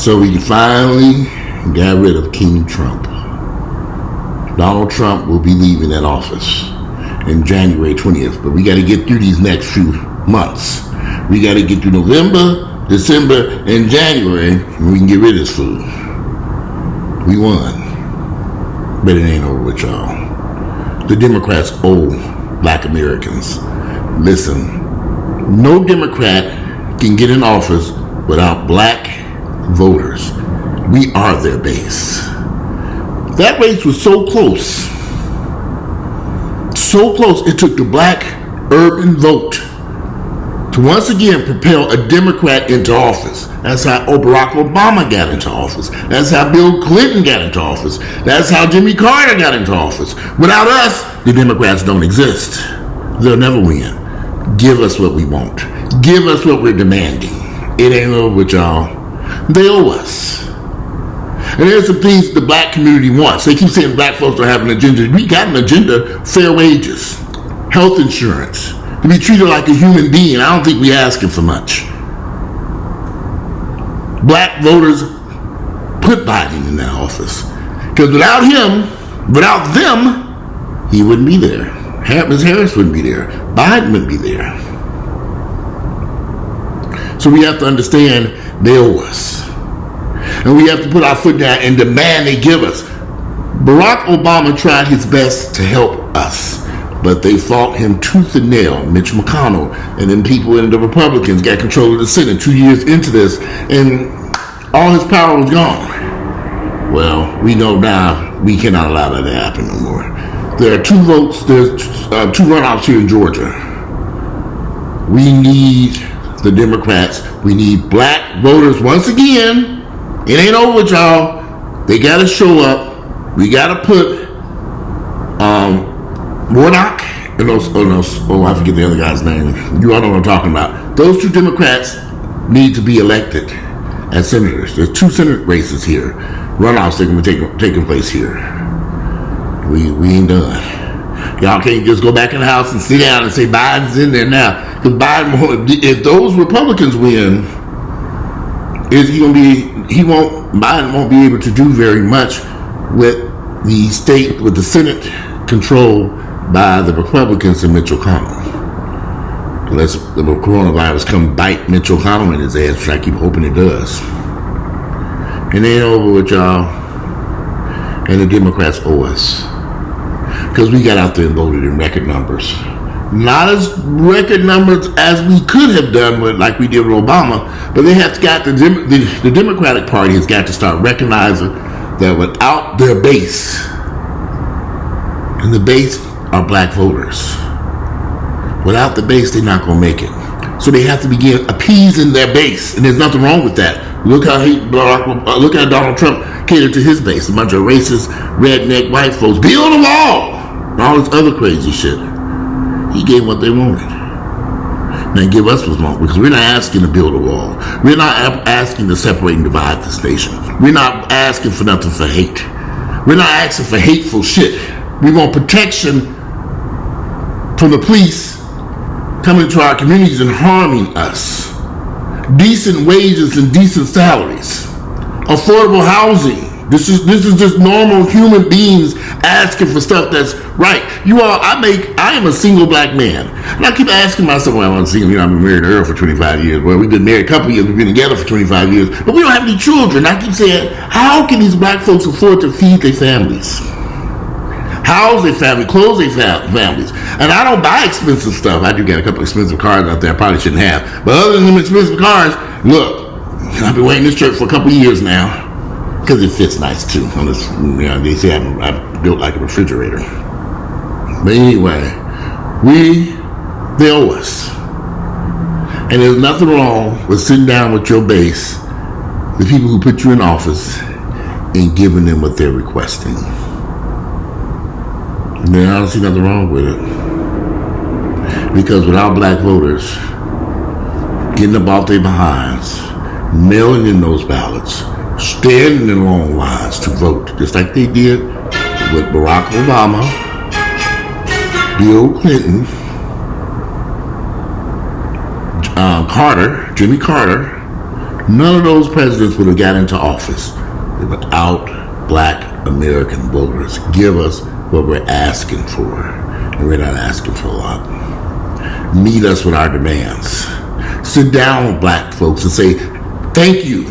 So we finally got rid of King Trump. Donald Trump will be leaving that office in January 20th, but we got to get through these next few months. We got to get through November, December, and January, and we can get rid of this fool. We won. But it ain't over with y'all. The Democrats owe black Americans. Listen, no Democrat can get in office without black voters. We are their base. That race was so close. So close, it took the black urban vote to once again propel a Democrat into office. That's how Barack Obama got into office. That's how Bill Clinton got into office. That's how Jimmy Carter got into office. Without us, the Democrats don't exist. They'll never win. Give us what we want. Give us what we're demanding. It ain't over with y'all. They owe us. And there's some things the black community wants. They keep saying black folks don't have an agenda. We got an agenda. Fair wages, health insurance, to be treated like a human being. I don't think we're asking for much. Black voters put Biden in that office. Because without him, without them, he wouldn't be there. Ms. Harris wouldn't be there. Biden wouldn't be there. So we have to understand they owe us. And we have to put our foot down and demand they give us. Barack Obama tried his best to help us, but they fought him tooth and nail. Mitch Oconnell and then people in the Republicans got control of the Senate 2 years into this, and all his power was gone. Well, we know now we cannot allow that to happen no more. There are 2 votes, there's 2 runoffs here in Georgia. We need the Democrats. We need black voters once again. It ain't over with y'all. They got to show up. We got to put Warnock and I forget the other guy's name. You all know what I'm talking about. Those 2 Democrats need to be elected as senators. There's 2 Senate races here. Runoffs are going to be taking place here. We ain't done. Y'all can't just go back in the house and sit down and say Biden's in there now. Because Biden, if those Republicans win, Biden won't be able to do very much with the Senate controlled by the Republicans and Mitch Oconnell. Unless the coronavirus come bite Mitch Oconnell in his ass, which I keep hoping it does. It ain't over with y'all. And the Democrats owe us. Because we got out there and voted in record numbers. Not as record numbers as we could have done like we did with Obama, but they have got the Democratic Party has got to start recognizing that without their base, and the base are black voters, without the base they're not going to make it. So they have to begin appeasing their base, and there's nothing wrong with that. Look how Donald Trump catered to his base, a bunch of racist, redneck white folks. Build a wall, and all this other crazy shit. He gave what they wanted. Now give us what we want, because we're not asking to build a wall. We're not asking to separate and divide this nation. We're not asking for nothing for hate. We're not asking for hateful shit. We want protection from the police coming into our communities and harming us. Decent wages and decent salaries. Affordable housing. This is just normal human beings asking for stuff that's right. I am a single black man. And I keep asking myself, well, I'm single, I've been married to her for 25 years. Well, we've been married a couple years, we've been together for 25 years, but we don't have any children. I keep saying, how can these black folks afford to feed their families? House their family, clothe their families. And I don't buy expensive stuff. I do get a couple expensive cars out there I probably shouldn't have. But other than them expensive cars, look, I've been wearing this shirt for a couple years now. Because it fits nice too. They say I'm built like a refrigerator. But anyway, they owe us. And there's nothing wrong with sitting down with your base, the people who put you in office, and giving them what they're requesting. And then I don't see nothing wrong with it. Because without black voters getting up off their behinds, mailing in those ballots, standing in long lines to vote, just like they did with Barack Obama, Bill Clinton, Jimmy Carter, None of those presidents would have got into office without black American voters. Give us what we're asking for. And we're not asking for a lot. Meet us with our demands. Sit down with black folks and say, thank you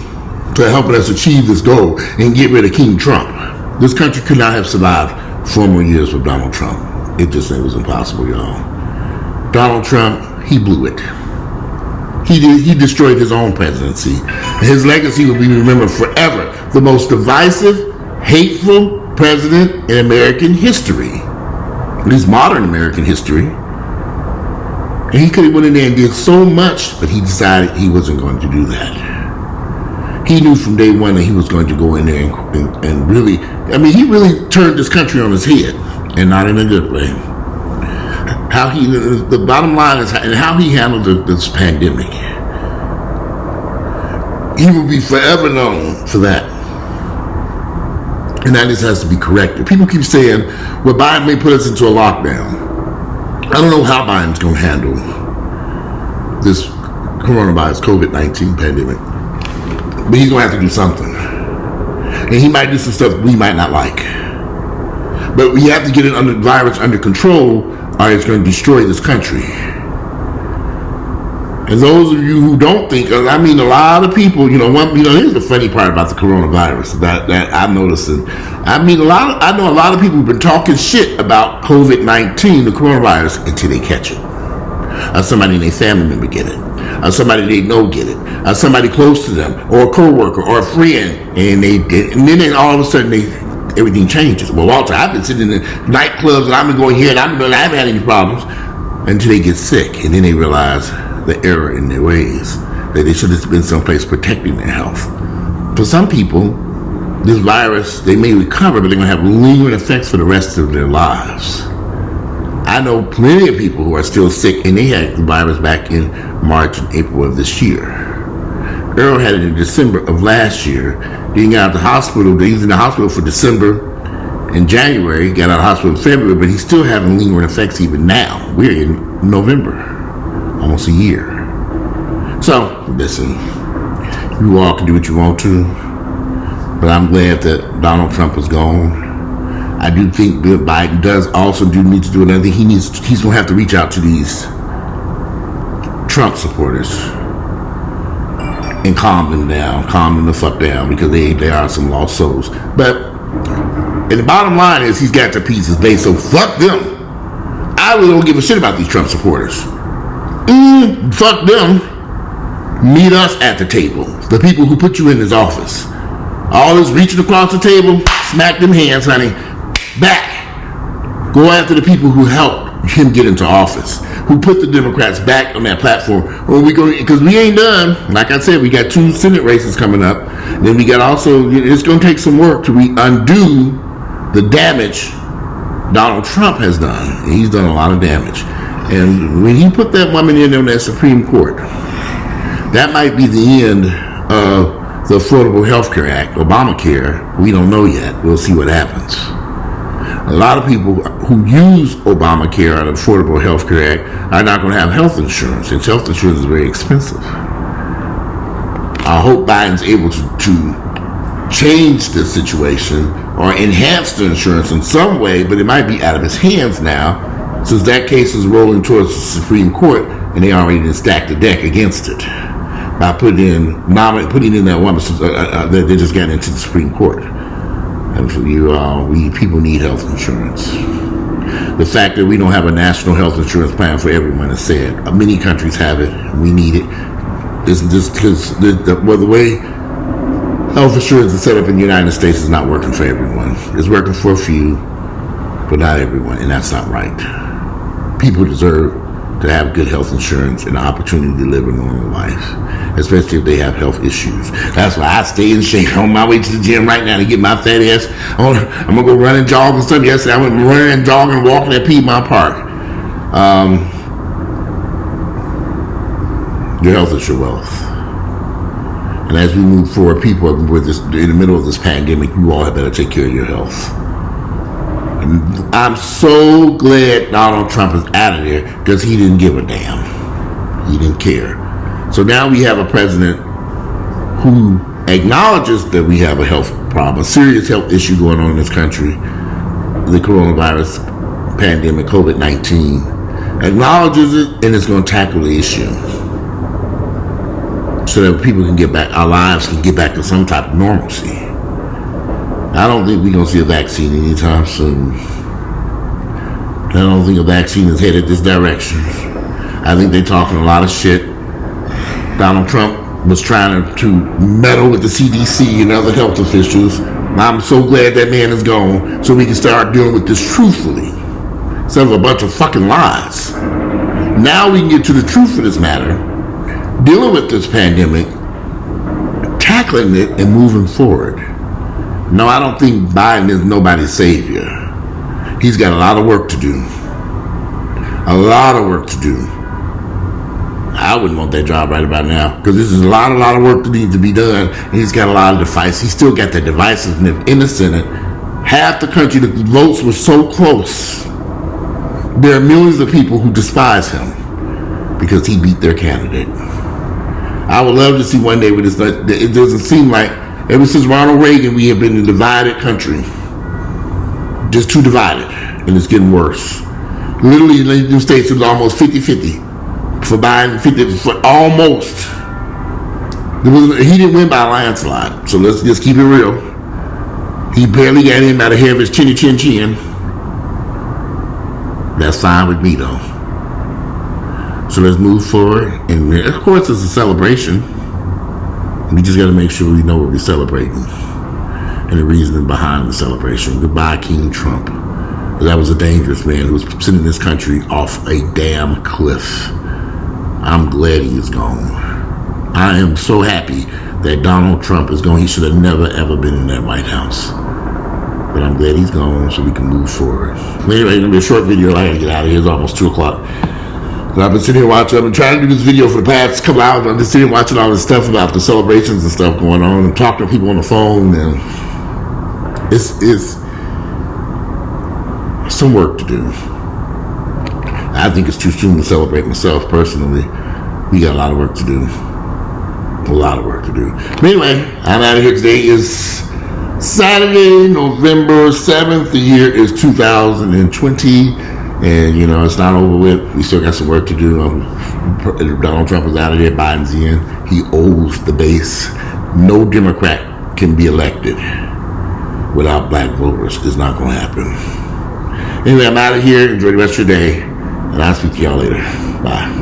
for helping us achieve this goal and get rid of King Trump. This country could not have survived 4 more years with Donald Trump. It was impossible, y'all. Donald Trump, he blew it. He destroyed his own presidency. His legacy will be remembered forever. The most divisive, hateful president in American history. At least modern American history. And he could have went in there and did so much, but he decided he wasn't going to do that. He knew from day one that he was going to go in there and really, he really turned this country on his head, and not in a good way. The bottom line is how he handled this pandemic. He will be forever known for that. And that just has to be corrected. People keep saying, well, Biden may put us into a lockdown. I don't know how Biden's going to handle this coronavirus, COVID-19 pandemic. But he's going to have to do something. And he might do some stuff we might not like. But we have to get the virus under control, or it's going to destroy this country. And those of you who don't think, a lot of people, here's the funny part about the coronavirus that I'm noticing. I know a lot of people have been talking shit about COVID-19, the coronavirus, until they catch it. Or somebody in their family member get it. Or somebody they know get it. Or somebody close to them. Or a co-worker or a friend. And then all of a sudden everything changes. Well, Walter, I've been sitting in the nightclubs and I've been going here and I haven't had any problems. Until they get sick. And then they realize the error in their ways, that they should have been someplace protecting their health. For some people, this virus, they may recover, but they're going to have lingering effects for the rest of their lives. I know plenty of people who are still sick, and they had the virus back in March and April of this year. Earl had it in December of last year. He got out of the hospital. He was in the hospital for December and January. He got out of the hospital in February, but he's still having lingering effects even now. We're in November. Almost a year. So, listen, you all can do what you want to, but I'm glad that Donald Trump is gone. I do think Bill Biden need to do another thing. He's going to have to reach out to these Trump supporters and calm them the fuck down, because they are some lost souls. And the bottom line is he's got to appease his base, so fuck them. I really don't give a shit about these Trump supporters. Fuck them. Meet us at the table. The people who put you in his office. All this reaching across the table, smack them hands, honey. Back. Go after the people who helped him get into office, who put the Democrats back on that platform. Because we ain't done. Like I said, we got 2 Senate races coming up. Then we got it's going to take some work to undo the damage Donald Trump has done. He's done a lot of damage. And when he put that woman in on that Supreme Court, that might be the end of the Affordable Health Care Act, Obamacare. We don't know yet. We'll see what happens. A lot of people who use Obamacare or the Affordable Health Care Act are not going to have health insurance, and health insurance is very expensive. I hope Biden's able to change the situation or enhance the insurance in some way, but it might be out of his hands now, since that case is rolling towards the Supreme Court, and they already stacked the deck against it by putting in that woman that they just got into the Supreme Court. And for people need health insurance. The fact that we don't have a national health insurance plan for everyone is sad. Many countries have it. We need it. It's just because the way health insurance is set up in the United States is not working for everyone. It's working for a few, but not everyone, and that's not right. People deserve to have good health insurance and the opportunity to live a normal life, especially if they have health issues. That's why I stay in shape. I'm on my way to the gym right now to get my fat ass on. I'm going to go run and jog and stuff. Yesterday I went running and jogging and walking at Piedmont Park. Your health is your wealth. And as we move forward, people in the middle of this pandemic, you all have better take care of your health. And I'm so glad Donald Trump is out of there, because he didn't give a damn. He didn't care. So now we have a president who acknowledges that we have a health problem, a serious health issue going on in this country, the coronavirus pandemic, COVID-19, acknowledges it and is going to tackle the issue so that people can get back, our lives can get back to some type of normalcy. I don't think we're going to see a vaccine anytime soon. I don't think a vaccine is headed this direction. I think they're talking a lot of shit. Donald Trump was trying to meddle with the CDC and other health officials. I'm so glad that man is gone so we can start dealing with this truthfully instead of a bunch of fucking lies. Now we can get to the truth of this matter, dealing with this pandemic, tackling it, and moving forward. No, I don't think Biden is nobody's savior. He's got a lot of work to do. A lot of work to do. I wouldn't want that job right about now because this is a lot of work that needs to be done. And he's got a lot of devices. He's still got that divisiveness in the Senate. Half the country, the votes were so close. There are millions of people who despise him because he beat their candidate. I would love to see one day with this. It doesn't seem like ever since Ronald Reagan we have been a divided country. Just too divided. And it's getting worse. Literally in the United States it was almost 50-50. For Biden, 50 for almost. He didn't win by a landslide. So let's just keep it real. He barely got in by the hair of his chinny chin chin. That's fine with me though. So let's move forward. And of course it's a celebration. We just got to make sure we know what we're celebrating. And the reasoning behind the celebration. Goodbye, King Trump. That was a dangerous man who was sending this country off a damn cliff. I'm glad he is gone. I am so happy that Donald Trump is gone. He should have never, ever been in that White House. But I'm glad he's gone so we can move forward. But anyway, it's going to be a short video. I got to get out of here. It's almost 2 o'clock. And I've been sitting here watching. I've been trying to do this video for the past couple hours. I've been sitting here watching all this stuff about the celebrations and stuff going on and talking to people on the phone. And it's some work to do. I think it's too soon to celebrate myself personally. We got a lot of work to do. A lot of work to do. But anyway, I'm out of here. Today is Saturday, November 7th. The year is 2020. And, you know, it's not over with. We still got some work to do. Donald Trump is out of there. Biden's in. He owes the base. No Democrat can be elected without black voters. It's not going to happen. Anyway, I'm out of here. Enjoy the rest of your day. And I'll speak to y'all later. Bye.